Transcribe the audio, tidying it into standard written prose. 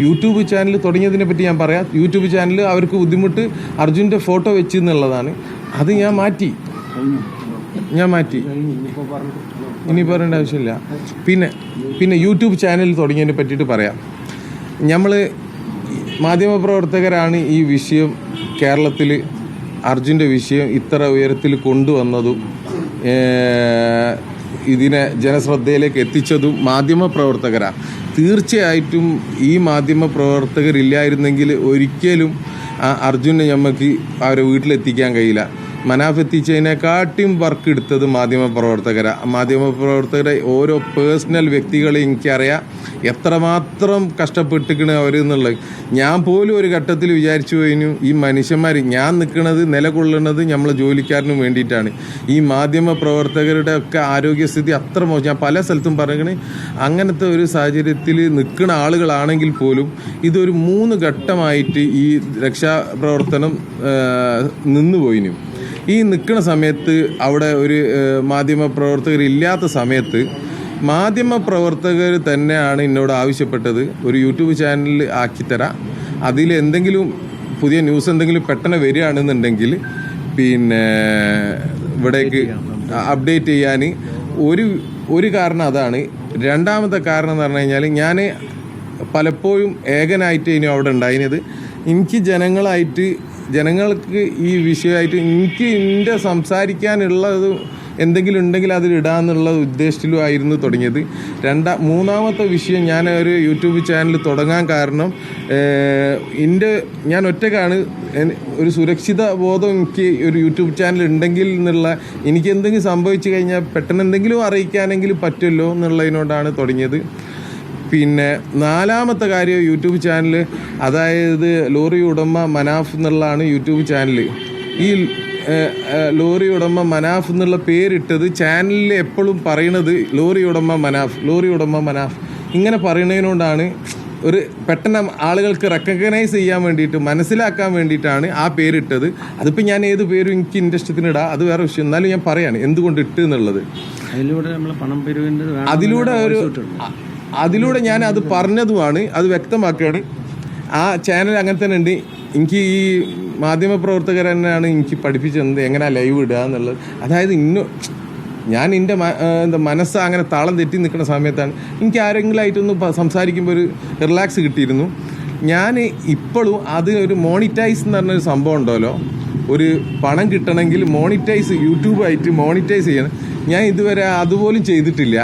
YouTube channel തുടങ്ങിയതിനെ പറ്റി ഞാൻ പറയാം. യൂട്യൂബ് ചാനൽ അവർക്ക് ബുദ്ധിമുട്ട് അർജുൻ്റെ ഫോട്ടോ വെച്ച് എന്നുള്ളതാണ്. അത് ഞാൻ മാറ്റി ഇനി പറയേണ്ട ആവശ്യമില്ല. പിന്നെ യൂട്യൂബ് ചാനൽ തുടങ്ങിയതിനെ പറ്റിയിട്ട് പറയാം. നമ്മൾ മാധ്യമപ്രവർത്തകരാണ് ഈ വിഷയം കേരളത്തിൽ അർജുൻ്റെ വിഷയം ഇത്ര ഉയരത്തിൽ കൊണ്ടുവന്നതും ഇതിനെ ജനശ്രദ്ധയിലേക്ക് എത്തിച്ചതും മാധ്യമപ്രവർത്തകരാണ്. തീർച്ചയായിട്ടും ഈ മാധ്യമപ്രവർത്തകരില്ലായിരുന്നെങ്കിൽ ഒരിക്കലും അർജുനെ നമുക്ക് അവരെ വീട്ടിലെത്തിക്കാൻ കഴിയില്ല. മനാഫ് എത്തിച്ചതിനെക്കാട്ടും വർക്ക് എടുത്തത് മാധ്യമപ്രവർത്തകരെ ഓരോ പേഴ്സണൽ വ്യക്തികളെ എനിക്കറിയാം എത്രമാത്രം കഷ്ടപ്പെട്ടിരിക്കണ അവർ എന്നുള്ളത്. ഞാൻ പോലും ഒരു ഘട്ടത്തിൽ വിചാരിച്ചു കഴിഞ്ഞു ഈ മനുഷ്യന്മാർ ഞാൻ നിൽക്കുന്നത് നിലകൊള്ളുന്നത് നമ്മളെ ജോലിക്കാരനും വേണ്ടിയിട്ടാണ്. ഈ മാധ്യമപ്രവർത്തകരുടെ ഒക്കെ ആരോഗ്യസ്ഥിതി അത്ര മോശം. ഞാൻ പല സ്ഥലത്തും പറഞ്ഞേ അങ്ങനത്തെ ഒരു സാഹചര്യത്തിൽ നിൽക്കുന്ന ആളുകളാണെങ്കിൽ പോലും ഇതൊരു 3 ഘട്ടമായിട്ട് ഈ രക്ഷാപ്രവർത്തനം നിന്നുപോയിനും. ഈ നിൽക്കുന്ന സമയത്ത് അവിടെ ഒരു മാധ്യമപ്രവർത്തകർ ഇല്ലാത്ത സമയത്ത് മാധ്യമപ്രവർത്തകർ തന്നെയാണ് എന്നോട് ആവശ്യപ്പെട്ടത് ഒരു യൂട്യൂബ് ചാനൽ ആക്കിത്തരാം, അതിൽ എന്തെങ്കിലും പുതിയ ന്യൂസ് എന്തെങ്കിലും പെട്ടെന്ന് വരികയാണെന്നുണ്ടെങ്കിൽ പിന്നെ ഇവിടേക്ക് അപ്ഡേറ്റ് ചെയ്യാൻ ഒരു കാരണം അതാണ്. രണ്ടാമത്തെ കാരണം എന്ന് പറഞ്ഞു കഴിഞ്ഞാൽ ഞാൻ പലപ്പോഴും ഏകനായിട്ട് ഇനി അവിടെ ഉണ്ടായിരുന്നത്. എനിക്ക് ജനങ്ങൾക്ക് ഈ വിഷയമായിട്ട് എനിക്ക് എൻ്റെ സംസാരിക്കാനുള്ളത് എന്തെങ്കിലും ഉണ്ടെങ്കിൽ അതിലിടാന്നുള്ള ഉദ്ദേശത്തിലും ആയിരുന്നു തുടങ്ങിയത്. മൂന്നാമത്തെ വിഷയം ഞാൻ ഒരു യൂട്യൂബ് ചാനൽ തുടങ്ങാൻ കാരണം ഞാൻ ഒറ്റക്കാണ്. ഒരു സുരക്ഷിത ബോധം എനിക്ക് ഒരു യൂട്യൂബ് ചാനൽ ഉണ്ടെങ്കിൽ എന്നുള്ള എനിക്ക് എന്തെങ്കിലും സംഭവിച്ചു കഴിഞ്ഞാൽ പെട്ടെന്ന് എന്തെങ്കിലും അറിയിക്കാനെങ്കിലും പറ്റുമല്ലോ എന്നുള്ളതിനോടാണ് തുടങ്ങിയത്. പിന്നെ നാലാമത്തെ കാര്യം യൂട്യൂബ് ചാനൽ, അതായത് ലോറി ഉടമ മനാഫ് എന്നുള്ളതാണ് യൂട്യൂബ് ചാനൽ. ഈ ലോറി ഉടമ മനാഫ് എന്നുള്ള പേരിട്ടത് ചാനലിൽ എപ്പോഴും പറയണത് ലോറി ഉടമ മനാഫ് ഇങ്ങനെ പറയുന്നതിനോടാണ് ഒരു പെട്ടെന്ന് ആളുകൾക്ക് റെക്കഗ്നൈസ് ചെയ്യാൻ വേണ്ടിയിട്ട് മനസ്സിലാക്കാൻ വേണ്ടിയിട്ടാണ് ആ പേരിട്ടത്. അതിപ്പോൾ ഞാൻ ഏത് പേരും എനിക്ക് ഇൻട്രസ്റ്റത്തിന് ഇടാം, അത് വേറെ വിഷയം. എന്നാലും ഞാൻ പറയാണ് എന്തുകൊണ്ട് ഇട്ട് എന്നുള്ളത്. അതിലൂടെ ഞാൻ അത് പറഞ്ഞതുമാണ്, അത് വ്യക്തമാക്കുകയാണ്. ആ ചാനൽ അങ്ങനെ തന്നെ ഉണ്ട്. എനിക്ക് ഈ മാധ്യമപ്രവർത്തകർ തന്നെയാണ് എനിക്ക് പഠിപ്പിച്ചത് എങ്ങനെയാണ് ലൈവ് ഇടുക എന്നുള്ളത്. അതായത് ഞാൻ എൻ്റെ മനസ്സ് അങ്ങനെ താളം തെറ്റി നിൽക്കുന്ന സമയത്താണ് എനിക്ക് ആരെങ്കിലും ആയിട്ടൊന്ന് സംസാരിക്കുമ്പോൾ ഒരു റിലാക്സ് കിട്ടിയിരുന്നു. ഞാൻ ഇപ്പോഴും അത് ഒരു മോണിറ്റൈസ് എന്ന് പറഞ്ഞൊരു സംഭവം ഉണ്ടല്ലോ, ഒരു പണം കിട്ടണമെങ്കിൽ യൂട്യൂബായിട്ട് മോണിറ്റൈസ് ചെയ്യണം. ഞാൻ ഇതുവരെ അതുപോലും ചെയ്തിട്ടില്ല.